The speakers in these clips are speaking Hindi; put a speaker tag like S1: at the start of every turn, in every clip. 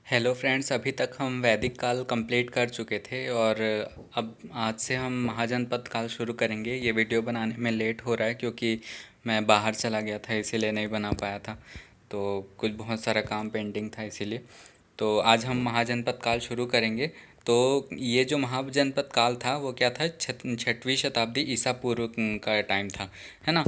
S1: हेलो फ्रेंड्स, अभी तक हम वैदिक काल कंप्लीट कर चुके थे और अब आज से हम महाजनपद काल शुरू करेंगे। ये वीडियो बनाने में लेट हो रहा है क्योंकि मैं बाहर चला गया था, इसीलिए नहीं बना पाया था। तो कुछ बहुत सारा काम पेंडिंग था इसीलिए। तो आज हम महाजनपद काल शुरू करेंगे। तो ये जो महाजनपद काल था वो क्या था, छठवीं शताब्दी ईसा पूर्व का टाइम था, है ना।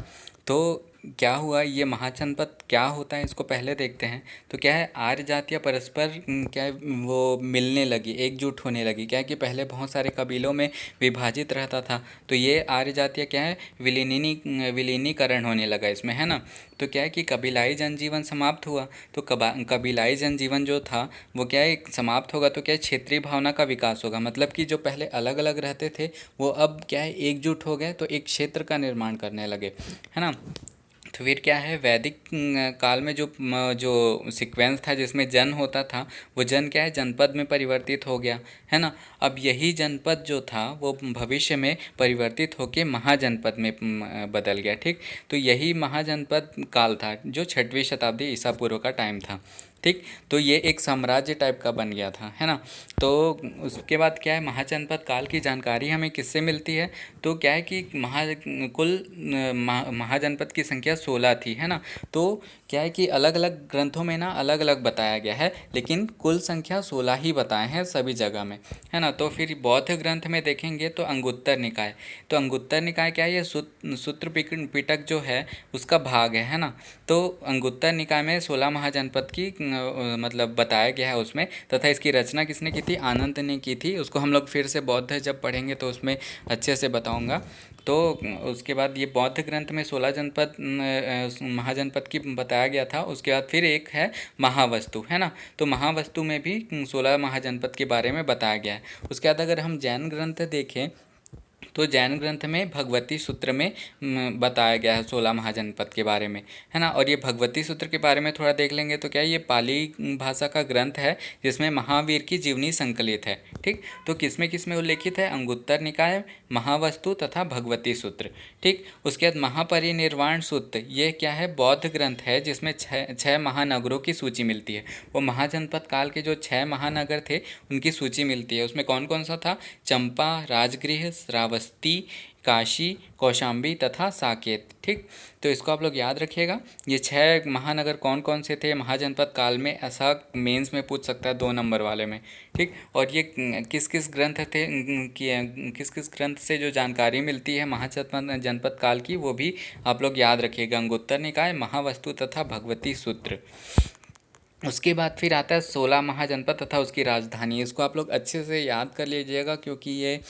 S1: तो क्या हुआ, ये महाजनपद क्या होता है इसको पहले देखते हैं। तो क्या है, आर्य जातियाँ परस्पर क्या है वो मिलने लगी, एकजुट होने लगी। क्या है कि पहले बहुत सारे कबीलों में विभाजित रहता था, तो ये आर्य जातियाँ क्या है विलीनीकरण होने लगा इसमें, है ना। तो क्या है कि कबीलाई जनजीवन समाप्त हुआ। तो कबीलाई जनजीवन जो था वो क्या है समाप्त होगा, तो क्या है क्षेत्रीय भावना का विकास होगा। मतलब कि जो पहले अलग अलग रहते थे वो अब क्या है एकजुट हो गए, तो एक क्षेत्र का निर्माण करने लगे, है ना। तो फिर क्या है, वैदिक काल में जो सीक्वेंस था जिसमें जन होता था, वो जन क्या है जनपद में परिवर्तित हो गया, है ना। अब यही जनपद जो था वो भविष्य में परिवर्तित होकर महाजनपद में बदल गया, ठीक। तो यही महाजनपद काल था जो छठवीं शताब्दी ईसा पूर्व का टाइम था, ठीक। तो ये एक साम्राज्य टाइप का बन गया था, है ना। तो उसके बाद क्या है, महाजनपद काल की जानकारी हमें किससे मिलती है। तो क्या है कि महाजनपद की संख्या 16 थी, है ना। तो क्या है कि अलग अलग ग्रंथों में ना अलग अलग बताया गया है, लेकिन कुल संख्या 16 ही बताए हैं सभी जगह में, है ना। तो फिर बौद्ध ग्रंथ में देखेंगे तो अंगुत्तर निकाय। तो अंगुत्तर निकाय क्या है, ये सूत्र पिटक जो है उसका भाग है ना। तो अंगुत्तर निकाय में 16 महाजनपद की मतलब बताया गया है उसमें, तथा इसकी रचना किसने की थी, आनंद ने की थी। उसको हम लोग फिर से बौद्ध जब पढ़ेंगे तो उसमें अच्छे से बताऊंगा। तो उसके बाद ये बौद्ध ग्रंथ में 16 जनपद महाजनपद की बताया गया था। उसके बाद फिर एक है महावस्तु, है ना। तो महावस्तु में भी 16 महाजनपद के बारे में बताया गया है। उसके बाद अगर हम जैन ग्रंथ देखें तो जैन ग्रंथ में भगवती सूत्र में बताया गया है 16 महाजनपद के बारे में, है ना। और ये भगवती सूत्र के बारे में थोड़ा देख लेंगे तो क्या ये पाली भाषा का ग्रंथ है जिसमें महावीर की जीवनी संकलित है, ठीक। तो किसमें उल्लेखित है, अंगुत्तर निकाय, महावस्तु तथा भगवती सूत्र, ठीक। उसके बाद महापरिनिर्वाण सूत्र, ये क्या है, बौद्ध ग्रंथ है जिसमें छः महानगरों की सूची मिलती है। वो महाजनपद काल के जो 6 महानगर थे उनकी सूची मिलती है। उसमें कौन कौन सा था, चंपा, राजगृह, श्रावस्ती, काशी, कौशाम्बी तथा साकेत, ठीक। तो इसको आप लोग याद रखिएगा। ये 6 महानगर कौन कौन से थे महाजनपद काल में, ऐसा मेंस में पूछ सकता है 2 नंबर वाले में, ठीक। और ये किस किस ग्रंथ थे किस किस ग्रंथ से जो जानकारी मिलती है महाजनपद जनपद काल की, वो भी आप लोग याद रखिएगा। अंगुत्तर निकाय, महावस्तु तथा भगवती सूत्र। उसके बाद फिर आता है 16 महाजनपद तथा उसकी राजधानी। इसको आप लोग अच्छे से याद कर लीजिएगा क्योंकि ये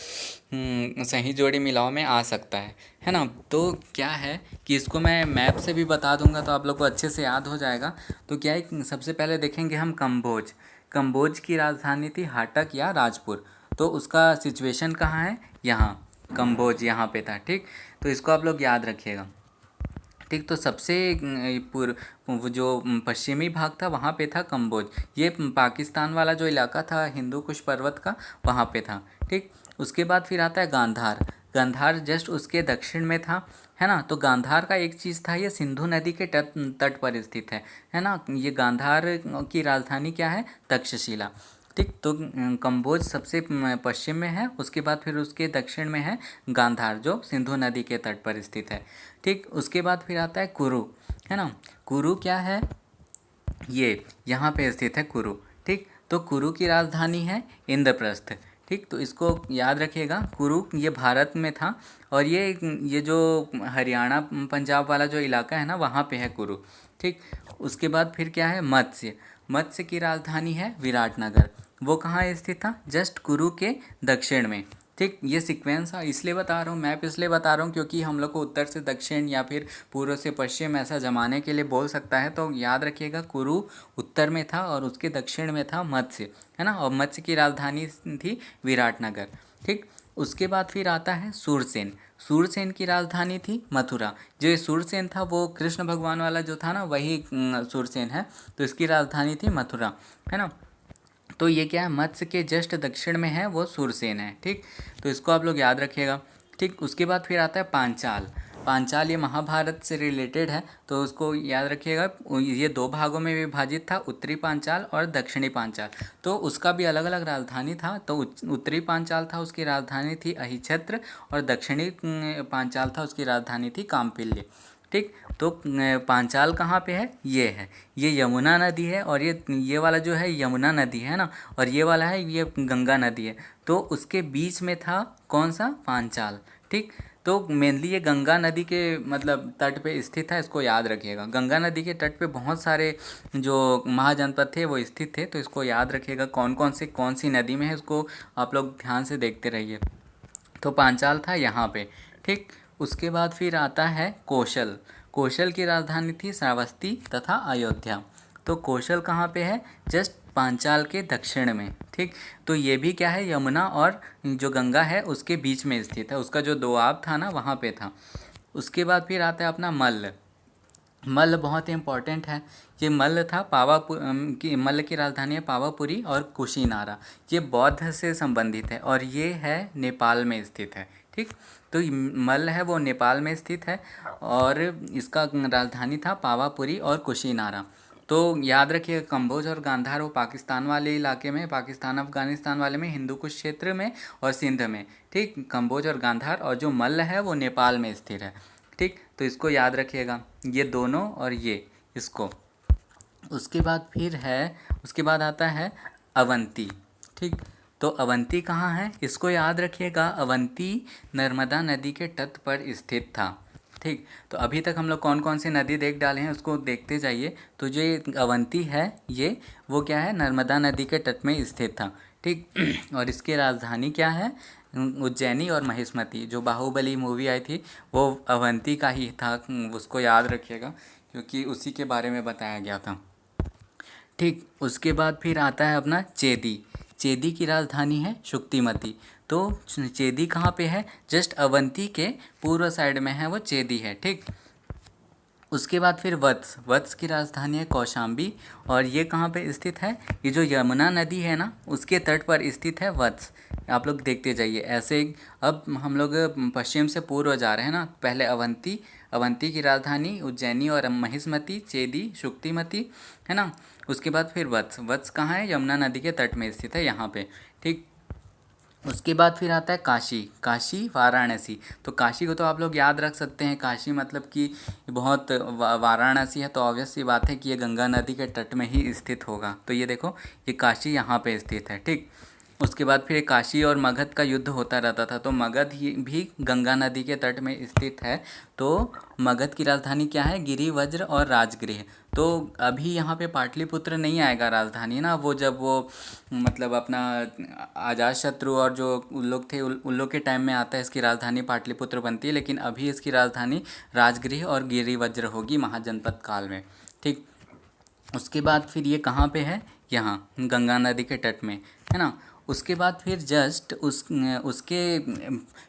S1: सही जोड़ी मिलाओ में आ सकता है ना। तो क्या है कि इसको मैं मैप से भी बता दूंगा तो आप लोग को अच्छे से याद हो जाएगा। तो क्या है, सबसे पहले देखेंगे हम कंबोज। कंबोज की राजधानी थी हाटक या राजपुर। तो उसका सिचुएशन कहाँ है, यहाँ कंबोज यहाँ पे था, ठीक। तो इसको आप लोग याद रखिएगा, ठीक। तो सबसे वो जो पश्चिमी भाग था वहाँ पे था कंबोज। ये पाकिस्तान वाला जो इलाका था हिंदू कुश पर्वत का, वहाँ पे था, ठीक। उसके बाद फिर आता है गांधार। गांधार जस्ट उसके दक्षिण में था, है ना। तो गांधार का एक चीज़ था, ये सिंधु नदी के तट तट पर स्थित है ना। ये गांधार की राजधानी क्या है, तक्षशिला, ठीक। तो कंबोज सबसे पश्चिम में है। उसके बाद फिर उसके दक्षिण में है गांधार जो सिंधु नदी के तट पर स्थित है, ठीक। उसके बाद फिर आता है कुरु, है ना। कुरु क्या है, ये यहाँ पे स्थित है कुरु, ठीक। तो कुरु की राजधानी है इंद्रप्रस्थ, ठीक। तो इसको याद रखिएगा, कुरु ये भारत में था और ये जो हरियाणा पंजाब वाला जो इलाका है ना वहाँ पे है कुरु, ठीक। उसके बाद फिर क्या है, मत्स्य। मत्स्य की राजधानी है विराटनगर। वो कहाँ स्थित था, जस्ट कुरु के दक्षिण में, ठीक। ये सीक्वेंस इसलिए बता रहा हूँ, मैप इसलिए बता रहा हूँ क्योंकि हम लोग को उत्तर से दक्षिण या फिर पूर्व से पश्चिम ऐसा जमाने के लिए बोल सकता है। तो याद रखिएगा, कुरु उत्तर में था और उसके दक्षिण में था मत्स्य, है ना। और मत्स्य की राजधानी थी विराटनगर, ठीक। उसके बाद फिर आता है सूरसेन। सूरसेन की राजधानी थी मथुरा। जो ये सूरसेन था वो कृष्ण भगवान वाला जो था ना, वही सूरसेन है। तो इसकी राजधानी थी मथुरा, है ना। तो ये क्या है, मत्स्य के जस्ट दक्षिण में है वो सूरसेन है, ठीक। तो इसको आप लोग याद रखिएगा, ठीक। उसके बाद फिर आता है पांचाल। पांचाल ये महाभारत से रिलेटेड है, तो उसको याद रखिएगा। ये दो भागों में विभाजित था, उत्तरी पांचाल और दक्षिणी पांचाल। तो उसका भी अलग अलग राजधानी था। तो उत्तरी पांचाल था, उसकी राजधानी थी अहिछत्र, और दक्षिणी पांचाल था, उसकी राजधानी थी काम्पिल्य। ठीक, तो पांचाल कहाँ पे है? ये है, ये यमुना नदी है, और ये वाला जो है यमुना नदी है ना, और ये वाला है ये गंगा नदी है। तो उसके बीच में था कौन सा? पांचाल। ठीक, तो मेनली ये गंगा नदी के मतलब तट पे स्थित है, इसको याद रखिएगा। गंगा नदी के तट पे बहुत सारे जो महाजनपद थे वो स्थित थे, तो इसको याद रखिएगा। कौन सी नदी में है, इसको आप लोग ध्यान से देखते रहिए। तो पांचाल था यहाँ पे। ठीक, उसके बाद फिर आता है कौशल। कौशल की राजधानी थी श्रावस्ती तथा अयोध्या। तो कौशल कहाँ पे है? जस्ट पांचाल के दक्षिण में। ठीक, तो ये भी क्या है? यमुना और जो गंगा है उसके बीच में स्थित है। उसका जो दोआब था ना, वहाँ पे था। उसके बाद फिर आता है अपना मल्ल। मल्ल बहुत ही इम्पोर्टेंट है। ये मल्ल था मल्ल की राजधानी है पावापुरी और कुशीनारा। ये बौद्ध से संबंधित है, और ये है नेपाल में स्थित है। ठीक, तो मल्ल है वो नेपाल में स्थित है, और इसका राजधानी था पावापुरी और कुशीनारा। तो याद रखिए, कंबोज और गांधार वो पाकिस्तान वाले इलाके में, पाकिस्तान अफगानिस्तान वाले में, हिंदू कुश क्षेत्र में और सिंध में। ठीक, कंबोज और गांधार, और जो मल्ल है वो नेपाल में स्थित है। ठीक, तो इसको याद रखिएगा, ये दोनों और ये इसको। उसके बाद फिर है, उसके बाद आता है अवंती। ठीक, तो अवंती कहाँ है? इसको याद रखिएगा। अवंती नर्मदा नदी के तट पर स्थित था। ठीक, तो अभी तक हम लोग कौन कौन सी नदी देख डाले हैं उसको देखते जाइए। तो जो ये अवंती है, ये वो क्या है? नर्मदा नदी के तट में स्थित था। ठीक, और इसकी राजधानी क्या है? उज्जैनी और महिष्मती। जो बाहुबली मूवी आई थी वो अवंती का ही था, उसको याद रखिएगा, क्योंकि उसी के बारे में बताया गया था। ठीक, उसके बाद फिर आता है अपना चेदी। चेदी की राजधानी है शुक्तिमती। तो चेदी कहाँ पे है? जस्ट अवंती के पूर्व साइड में है वो चेदी है। ठीक, उसके बाद फिर वत्स। वत्स की राजधानी है कौशाम्बी, और ये कहाँ पे स्थित है? ये जो यमुना नदी है ना, उसके तट पर स्थित है वत्स। आप लोग देखते जाइए ऐसे। अब हम लोग पश्चिम से पूर्व जा रहे हैं ना। पहले अवंती, अवंती की राजधानी उज्जैनी और महिष्मती, चेदी, शुक्तिमती, है ना। उसके बाद फिर वत्स। वत्स कहाँ है? यमुना नदी के तट में स्थित है, यहाँ पे। ठीक, उसके बाद फिर आता है काशी। काशी वाराणसी। तो काशी को तो आप लोग याद रख सकते हैं। काशी मतलब कि बहुत वाराणसी है, तो ऑब्वियस सी बात है कि ये गंगा नदी के तट में ही स्थित होगा। तो ये देखो, ये काशी यहाँ पे स्थित है। ठीक, उसके बाद फिर काशी और मगध का युद्ध होता रहता था। तो मगध ही भी गंगा नदी के तट में स्थित है। तो मगध की राजधानी क्या है? गिरिवज्र और राजगृह। तो अभी यहाँ पे पाटलिपुत्र नहीं आएगा राजधानी ना, वो जब वो मतलब अपना अजातशत्रु और जो उन लोग थे उन लोग के टाइम में आता है, इसकी राजधानी पाटलिपुत्र बनती है। लेकिन अभी इसकी राजधानी राजगृह और गिरिवज्र होगी महाजनपद काल में। ठीक, उसके बाद फिर ये कहाँ पे है? यहाँ गंगा नदी के तट में, है ना। उसके बाद फिर जस्ट उसके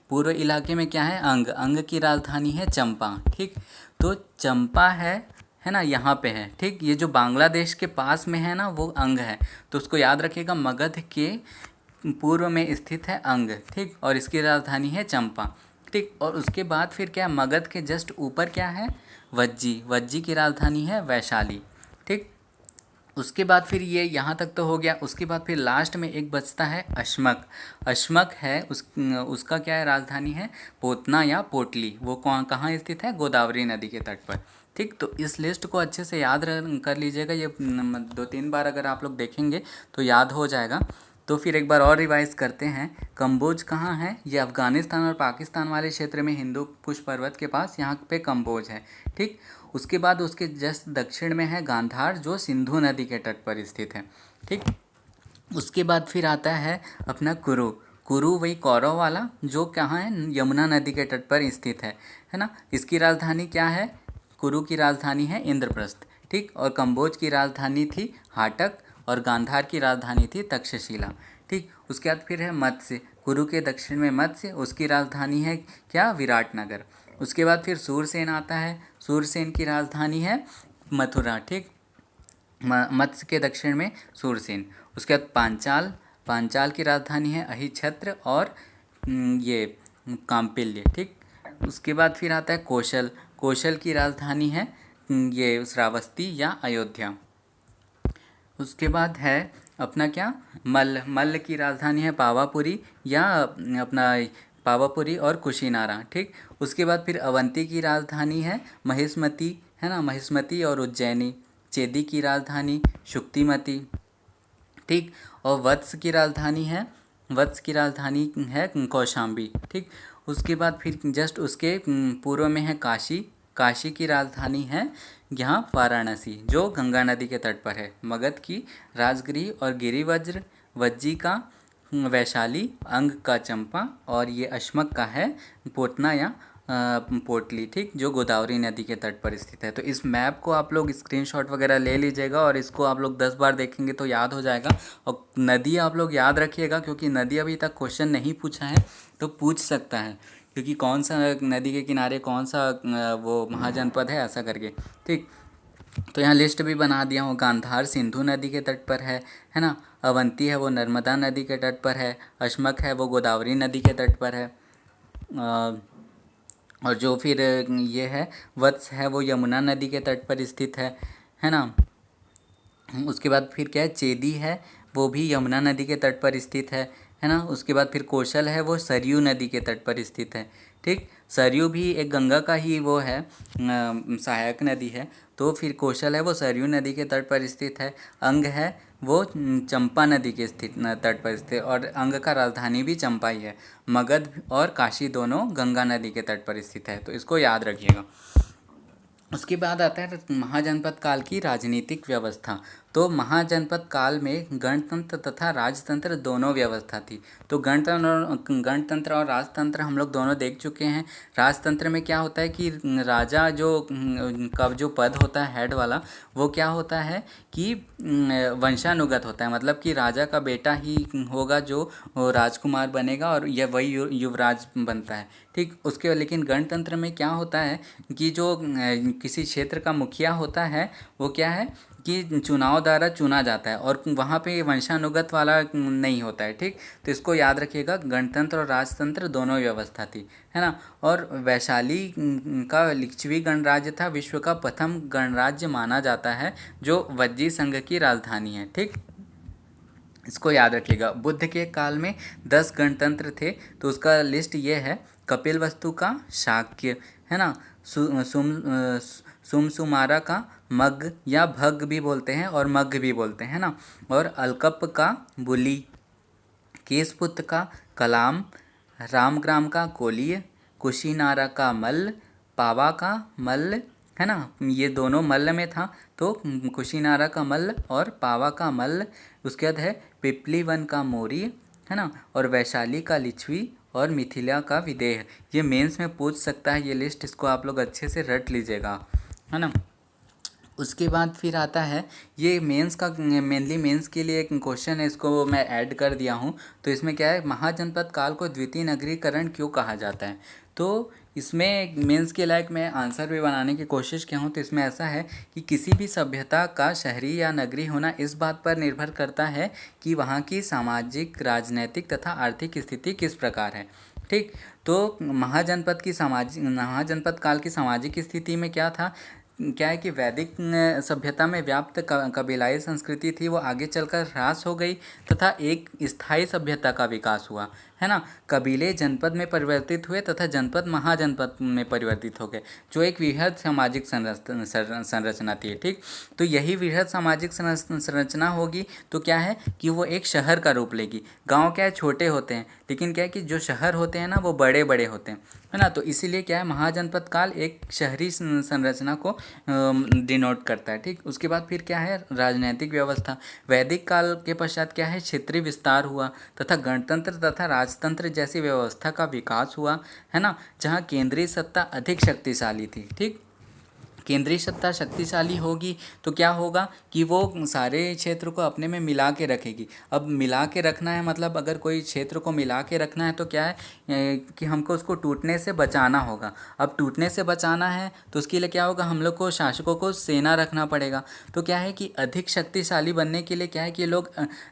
S1: पूर्व इलाके में क्या है? अंग। अंग की राजधानी है चंपा। ठीक, तो चंपा है ना, यहाँ पे है। ठीक, ये जो बांग्लादेश के पास में है ना, वो अंग है। तो उसको याद रखिएगा, मगध के पूर्व में स्थित है अंग। ठीक, और इसकी राजधानी है चंपा। ठीक, और उसके बाद फिर क्या? मगध के जस्ट ऊपर क्या है? वज्जी। वज्जी की राजधानी है वैशाली। ठीक, उसके बाद फिर ये यहाँ तक तो हो गया। उसके बाद फिर लास्ट में एक बचता है अश्मक। अश्मक है उसका क्या है? राजधानी है पोतना या पोटली। वो कहाँ स्थित है? गोदावरी नदी के तट पर। ठीक, तो इस लिस्ट को अच्छे से याद कर लीजिएगा। ये 2-3 बार अगर आप लोग देखेंगे तो याद हो जाएगा। तो फिर एक बार और रिवाइज करते हैं। कंबोज कहाँ है? ये अफ़गानिस्तान और पाकिस्तान वाले क्षेत्र में हिंदू कुश पर्वत के पास, यहाँ पे कंबोज है। ठीक, उसके बाद उसके जस्ट दक्षिण में है गांधार, जो सिंधु नदी के तट पर स्थित है। ठीक, उसके बाद फिर आता है अपना कुरु। कुरु वही कौरव वाला, जो कहाँ है? यमुना नदी के तट पर स्थित है ना। इसकी राजधानी क्या है? कुरु की राजधानी है इंद्रप्रस्थ। ठीक, और कंबोज की राजधानी थी हाटक, और गांधार की राजधानी थी तक्षशिला। ठीक, उसके बाद फिर है मत्स्य। कुरु के दक्षिण में मत्स्य, उसकी राजधानी है क्या? विराटनगर। उसके बाद फिर सूरसेन आता है। सूरसेन की राजधानी है मथुरा। ठीक, मत्स्य के दक्षिण में सूरसेन। उसके बाद पांचाल। पांचाल की राजधानी है अहिछत्र और ये काम्पिल्य। ठीक, उसके बाद फिर आता है कौशल। कौशल की राजधानी है ये श्रावस्ती या अयोध्या। उसके बाद है अपना क्या, मल्ल। मल्ल की राजधानी है पावापुरी या अपना पावापुरी और कुशीनारा, ठीक। उसके बाद फिर अवंती की राजधानी है महिष्मती, है ना, महिष्मती और उज्जैनी। चेदी की राजधानी शुक्तिमती, ठीक। और वत्स की राजधानी है कौशाम्बी, ठीक। उसके बाद फिर जस्ट उसके पूर्व में है काशी। काशी की राजधानी है यहाँ वाराणसी, जो गंगा नदी के तट पर है। मगध की राजगृह और गिरिवज्र, वज्जी का वैशाली, अंग का चंपा, और ये अश्मक का है पोटना या पोटली, ठीक, जो गोदावरी नदी के तट पर स्थित है। तो इस मैप को आप लोग स्क्रीनशॉट वगैरह ले लीजिएगा और इसको आप लोग 10 बार देखेंगे तो याद हो जाएगा। और नदी आप लोग याद रखिएगा, क्योंकि नदी अभी तक क्वेश्चन नहीं पूछा है तो पूछ सकता है, क्योंकि कौन सा नदी के किनारे कौन सा वो महाजनपद है, ऐसा करके, ठीक। तो यहाँ लिस्ट भी बना दिया हूँ। गांधार सिंधु नदी के तट पर है ना। अवंती है वो नर्मदा नदी के तट पर है। अश्मक है वो गोदावरी नदी के तट पर है। और जो फिर ये है वत्स है वो यमुना नदी के तट पर स्थित है ना। उसके बाद फिर क्या है, चेदी है वो भी यमुना नदी के तट पर स्थित है ना। उसके बाद फिर कौशल है वो सरयू नदी के तट पर स्थित है, ठीक। सरयू भी एक गंगा का ही वो है सहायक नदी है। तो फिर कौशल है वो सरयू नदी के तट पर स्थित है। अंग है वो चंपा नदी के तट पर स्थित, और अंग का राजधानी भी चंपा ही है। मगध और काशी दोनों गंगा नदी के तट पर स्थित है, तो इसको याद रखिएगा। उसके बाद आता है महाजनपद काल की राजनीतिक व्यवस्था। तो महाजनपद काल में गणतंत्र तथा राजतंत्र दोनों व्यवस्था थी। तो गणतंत्र और राजतंत्र हम लोग दोनों देख चुके हैं। राजतंत्र में क्या होता है कि राजा जो का जो पद होता है हेड वाला, वो क्या होता है कि वंशानुगत होता है, मतलब कि राजा का बेटा ही होगा जो राजकुमार बनेगा और यह वही युवराज बनता है, ठीक। उसके लेकिन गणतंत्र में क्या होता है कि जो किसी क्षेत्र का मुखिया होता है वो क्या है कि चुनाव द्वारा चुना जाता है, और वहाँ पे वंशानुगत वाला नहीं होता है, ठीक। तो इसको याद रखिएगा, गणतंत्र और राजतंत्र दोनों व्यवस्था थी, है ना। और वैशाली का लिच्छवी गणराज्य था, विश्व का प्रथम गणराज्य माना जाता है, जो वज्जी संघ की राजधानी है, ठीक। इसको याद रखिएगा। बुद्ध के काल में 10 गणतंत्र थे, तो उसका लिस्ट ये है। कपिलवस्तु का शाक्य, है ना। सुमसुमारा का मग या भग भी बोलते हैं और मग भी बोलते हैं ना। और अलकप का बुली, केशपुत्र का कलाम, रामग्राम का कोलिय, कुशीनारा का मल्ल, पावा का मल्ल, है ना। ये दोनों मल्ल में था, तो कुशीनारा का मल्ल और पावा का मल्ल। उसके बाद है पिपलीवन का मौर्य, है ना। और वैशाली का लिच्छवी और मिथिला का विदेह। ये मेंस में पूछ सकता है ये लिस्ट, इसको आप लोग अच्छे से रट लीजिएगा, है ना। उसके बाद फिर आता है ये मेंस का, मेनली मेंस के लिए एक क्वेश्चन है, इसको मैं ऐड कर दिया हूँ। तो इसमें क्या है, महाजनपद काल को द्वितीय नगरीकरण क्यों कहा जाता है। तो इसमें मेंस के लायक मैं आंसर भी बनाने की कोशिश किया हूँ। तो इसमें ऐसा है कि किसी भी सभ्यता का शहरी या नगरी होना इस बात पर निर्भर करता है कि वहाँ की सामाजिक, राजनैतिक तथा आर्थिक स्थिति किस प्रकार है, ठीक। तो महाजनपद काल की सामाजिक स्थिति में क्या था, क्या है कि वैदिक सभ्यता में व्याप्त कबीलाई संस्कृति थी, वो आगे चलकर ह्रास हो गई तथा एक स्थायी सभ्यता का विकास हुआ, है ना। कबीले जनपद में परिवर्तित हुए तथा जनपद महाजनपद में परिवर्तित हो गए, जो एक वृहद सामाजिक संरचना थी, ठीक। तो यही वृहद सामाजिक संरचना होगी तो क्या है कि वो एक शहर का रूप लेगी। गाँव क्या है, छोटे होते हैं, लेकिन क्या है कि जो शहर होते हैं ना वो बड़े बड़े होते हैं, है ना। तो इसीलिए क्या है, महाजनपद काल एक शहरी संरचना को डिनोट करता है, ठीक। उसके बाद फिर क्या है, राजनीतिक व्यवस्था। वैदिक काल के पश्चात क्या है, क्षेत्रीय विस्तार हुआ तथा गणतंत्र तथा राजतंत्र जैसी व्यवस्था का विकास हुआ, है ना, जहाँ केंद्रीय सत्ता अधिक शक्तिशाली थी, ठीक। केंद्रीय सत्ता शक्तिशाली होगी तो क्या होगा कि वो सारे क्षेत्र को अपने में मिला के रखेगी। अब मिला के रखना है मतलब अगर कोई क्षेत्र को मिला के रखना है तो क्या है कि हमको उसको टूटने से बचाना होगा। अब टूटने से बचाना है तो उसके लिए क्या होगा, हम लोग को शासकों को सेना रखना पड़ेगा। तो क्या है कि अधिक शक्तिशाली बनने के लिए क्या है कि लोग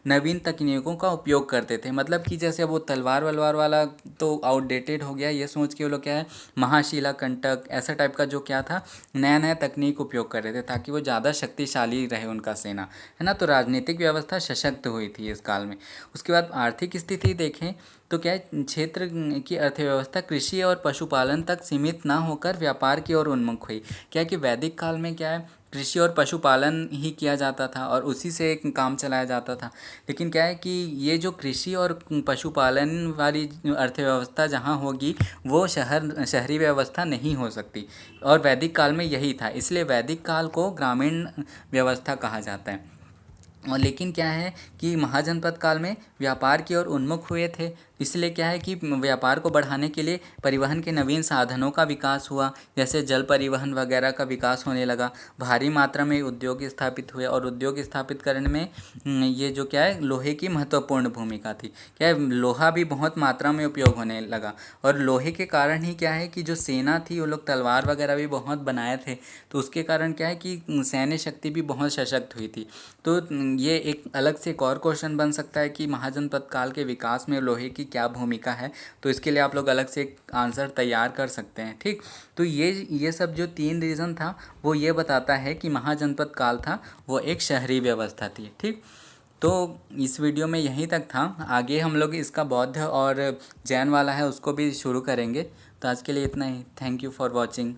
S1: नवीन तकनीकों का उपयोग करते थे। मतलब कि जैसे वो तलवार वलवार वाला तो आउटडेटेड हो गया, ये सोच के वो लोग क्या है महाशिला कंटक ऐसा टाइप का जो क्या था नया नया तकनीक उपयोग कर रहे थे ताकि वो ज़्यादा शक्तिशाली रहे उनका सेना, है ना। तो राजनीतिक व्यवस्था सशक्त हुई थी इस काल में। उसके बाद आर्थिक स्थिति देखें तो क्या है क्षेत्र की अर्थव्यवस्था कृषि और पशुपालन तक सीमित ना होकर व्यापार की ओर उन्मुख हुई। क्या है कि वैदिक काल में क्या है कृषि और पशुपालन ही किया जाता था और उसी से काम चलाया जाता था। लेकिन क्या है कि ये जो कृषि और पशुपालन वाली अर्थव्यवस्था जहाँ होगी वो शहरी व्यवस्था नहीं हो सकती, और वैदिक काल में यही था, इसलिए वैदिक काल को ग्रामीण व्यवस्था कहा जाता है। और लेकिन क्या है कि महाजनपद काल में व्यापार की ओर उन्मुख हुए थे, इसलिए क्या है कि व्यापार को बढ़ाने के लिए परिवहन के नवीन साधनों का विकास हुआ, जैसे जल परिवहन वगैरह का विकास होने लगा। भारी मात्रा में उद्योग स्थापित हुए और उद्योग स्थापित करने में ये जो क्या है लोहे की महत्वपूर्ण भूमिका थी। क्या है लोहा भी बहुत मात्रा में उपयोग होने लगा, और लोहे के कारण ही क्या है कि जो सेना थी वो लोग तलवार वगैरह भी बहुत बनाए थे, तो उसके कारण क्या है कि सैन्य शक्ति भी बहुत सशक्त हुई थी। तो ये एक अलग से एक और क्वेश्चन बन सकता है कि महाजनपद काल के विकास में लोहे की क्या भूमिका है, तो इसके लिए आप लोग अलग से एक आंसर तैयार कर सकते हैं। ठीक, तो ये सब जो 3 रीज़न था वो ये बताता है कि महाजनपद काल था वो एक शहरी व्यवस्था थी। ठीक, तो इस वीडियो में यहीं तक था, आगे हम लोग इसका बौद्ध और जैन वाला है उसको भी शुरू करेंगे। तो आज के लिए इतना ही। Thank you for watching.